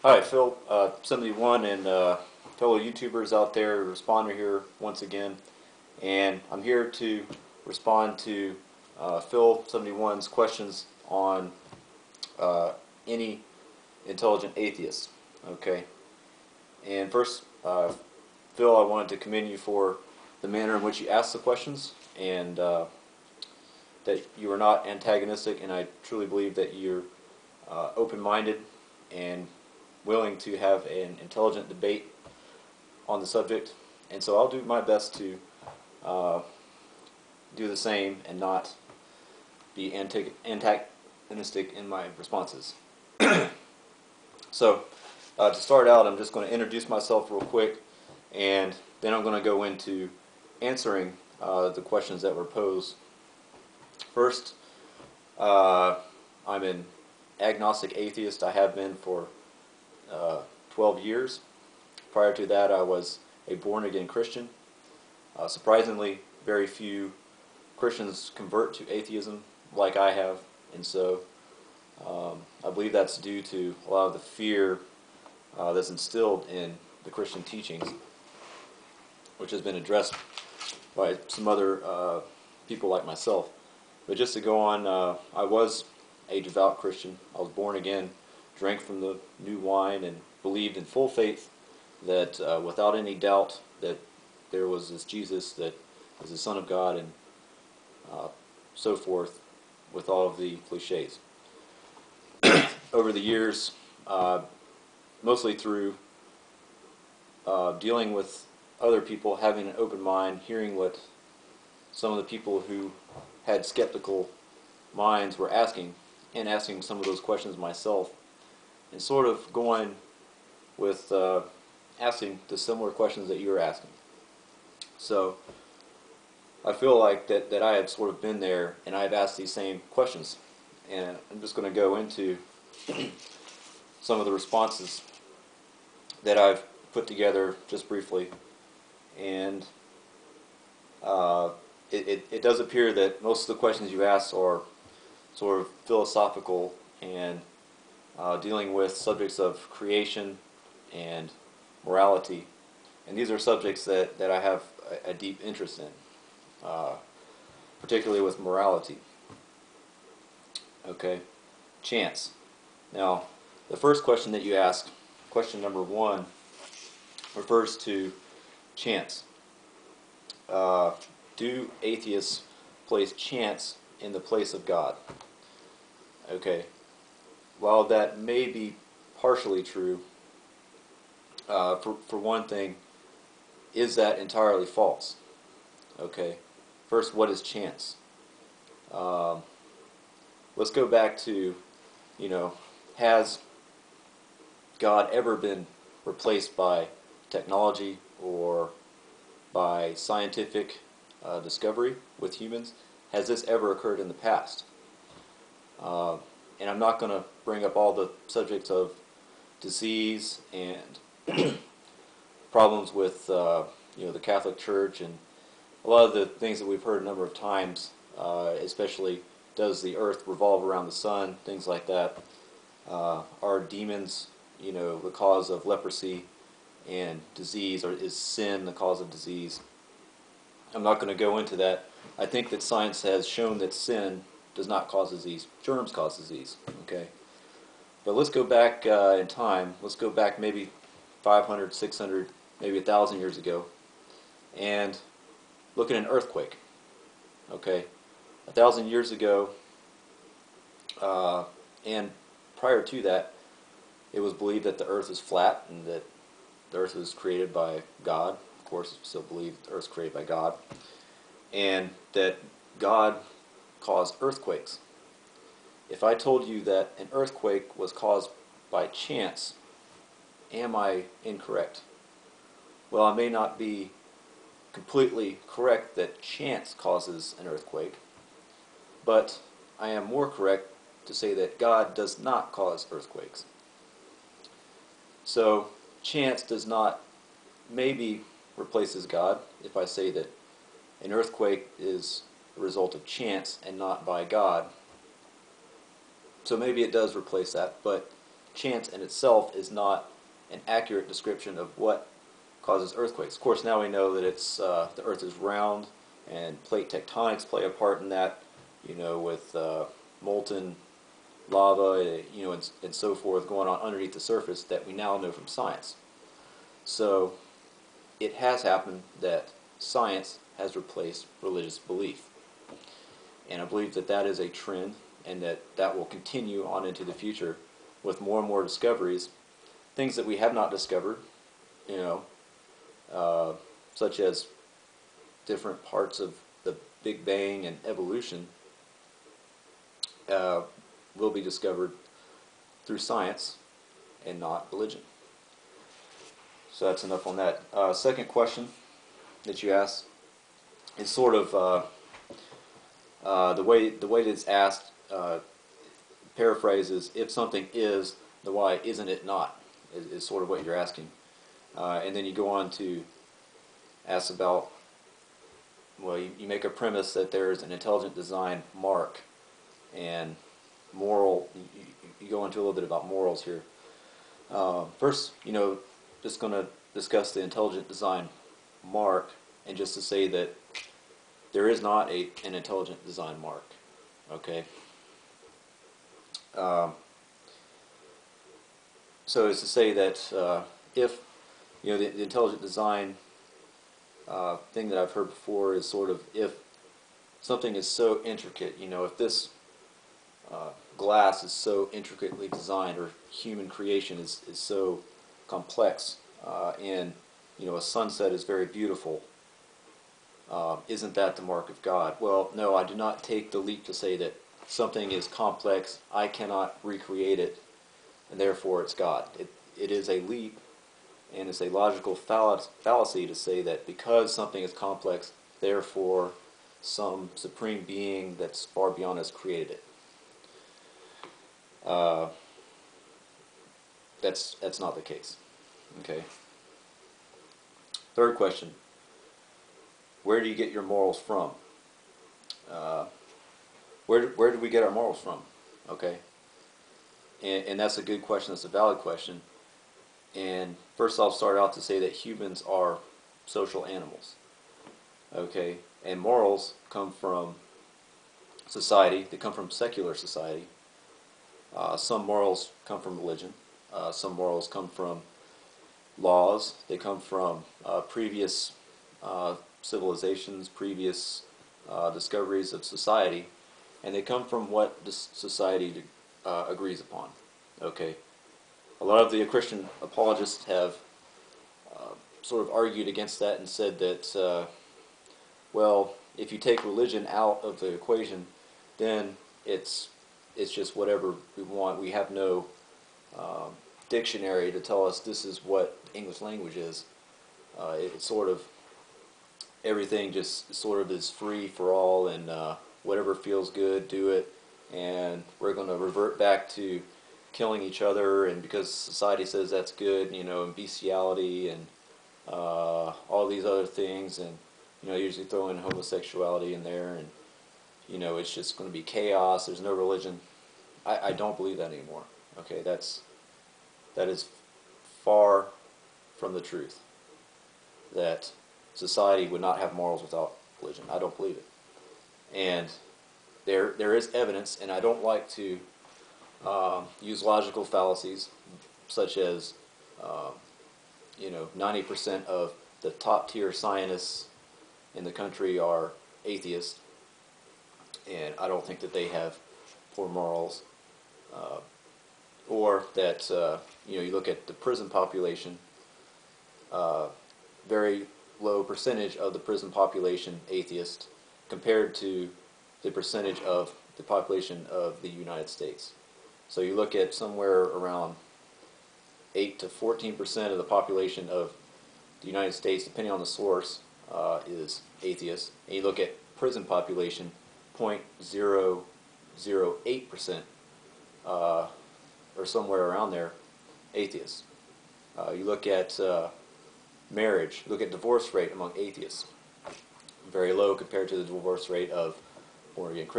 Hi, Phil, 71, and fellow YouTubers out there, responder here once again, and I'm here to respond to Phil 71's questions on any intelligent atheist. Okay, and first, Phil, I wanted to commend you for the manner in which you asked the questions, and that you are not antagonistic, and I truly believe that you're open-minded and willing to have an intelligent debate on the subject, and so I'll do my best to do the same and not be antagonistic in my responses. So to start out, I'm just going to introduce myself real quick, and then I'm going to go into answering the questions that were posed. First, I'm an agnostic atheist. I have been for 12 years. Prior to that, I was a born-again Christian. Surprisingly, very few Christians convert to atheism like I have, and so I believe that's due to a lot of the fear that's instilled in the Christian teachings, which has been addressed by some other people like myself. But just to go on, I was a devout Christian. I was born again, drank from the new wine, and believed in full faith that without any doubt that there was this Jesus that is the Son of God, and so forth, with all of the cliches. Over the years, mostly through dealing with other people, having an open mind, hearing what some of the people who had skeptical minds were asking, and asking some of those questions myself, and sort of going with asking the similar questions that you're asking. So I feel like that I have sort of been there, and I've asked these same questions, and I'm just going to go into some of the responses that I've put together just briefly. And it does appear that most of the questions you asked are sort of philosophical and dealing with subjects of creation and morality. And these are subjects that I have a deep interest in, particularly with morality. Okay, chance. Now, the first question that you asked, question number 1, refers to chance. Do atheists place chance in the place of God? Okay, while that may be partially true, for one thing, is that entirely false? Okay, first, what is chance? Let's go back to, has God ever been replaced by technology or by scientific discovery with humans? Has this ever occurred in the past? And I'm not going to bring up all the subjects of disease and problems with the Catholic Church and a lot of the things that we've heard a number of times, especially does the earth revolve around the sun, things like that. Are demons, the cause of leprosy and disease, or is sin the cause of disease? I'm not going to go into that. I think that science has shown that sin does not cause disease. Germs cause disease. Okay, but let's go back in time. Let's go back maybe 500, 600, maybe 1,000 years ago, and look at an earthquake. Okay, 1,000 years ago, and prior to that, it was believed that the earth is flat and that the earth was created by God. Of course, we still believe the earth is created by God, and that God caused earthquakes. If I told you that an earthquake was caused by chance, am I incorrect? Well, I may not be completely correct that chance causes an earthquake, but I am more correct to say that God does not cause earthquakes. So chance does not maybe replaces God if I say that an earthquake is a result of chance and not by God. So maybe it does replace that, but chance in itself is not an accurate description of what causes earthquakes. Of course, now we know that it's the Earth is round, and plate tectonics play a part in that. You know, with molten lava, you know, and so forth going on underneath the surface that we now know from science. So it has happened that science has replaced religious belief. And I believe that that is a trend, and that that will continue on into the future with more and more discoveries, things that we have not discovered, you know, such as different parts of the Big Bang and evolution will be discovered through science and not religion. So that's enough on that. Second question that you asked is sort of the way that it's asked. Paraphrases: if something is, the why isn't it not? Is sort of what you're asking, and then you go on to ask about. Well, you make a premise that there is an intelligent design mark and moral. You go into a little bit about morals here. First, you know, just going to discuss the intelligent design mark, and just to say that there is not an intelligent design mark. Okay. So it's to say that if, you know, the intelligent design thing that I've heard before is sort of, if something is so intricate, you know, if this glass is so intricately designed, or human creation is so complex, and, you know, a sunset is very beautiful, isn't that the mark of God? Well, no, I do not take the leap to say that something is complex, I cannot recreate it, and therefore it's God. It is a leap, and it's a logical fallacy to say that because something is complex, therefore some supreme being that's far beyond us created it. That's not the case. Okay. Third question: where do you get your morals from? Where do we get our morals from? Okay. And that's a good question. That's a valid question. And first I'll start out to say that humans are social animals. Okay. And morals come from society. They come from secular society. Some morals come from religion. Some morals come from laws. They come from previous civilizations, previous discoveries of society, and they come from what the society agrees upon. Okay, a lot of the Christian apologists have sort of argued against that and said that, well, if you take religion out of the equation, then it's just whatever we want. We have no dictionary to tell us this is what the English language is. It's sort of, everything just sort of is free for all, and whatever feels good, do it, and we're going to revert back to killing each other, and because society says that's good, you know, and bestiality and all these other things, and, you know, usually throw in homosexuality in there, and, you know, it's just going to be chaos. There's no religion. I don't believe that anymore. Okay, that is far from the truth. That society would not have morals without religion. I don't believe it. And there is evidence, and I don't like to use logical fallacies, such as, you know, 90% of the top tier scientists in the country are atheists, and I don't think that they have poor morals. Or that, you know, you look at the prison population, very low percentage of the prison population atheist compared to the percentage of the population of the United States. So you look at somewhere around 8 to 14% of the population of the United States, depending on the source, is atheist. And you look at prison population, 0.008%, or somewhere around there, atheists. You look at marriage, look at divorce rate among atheists, very low compared to the divorce rate of born-again Christians.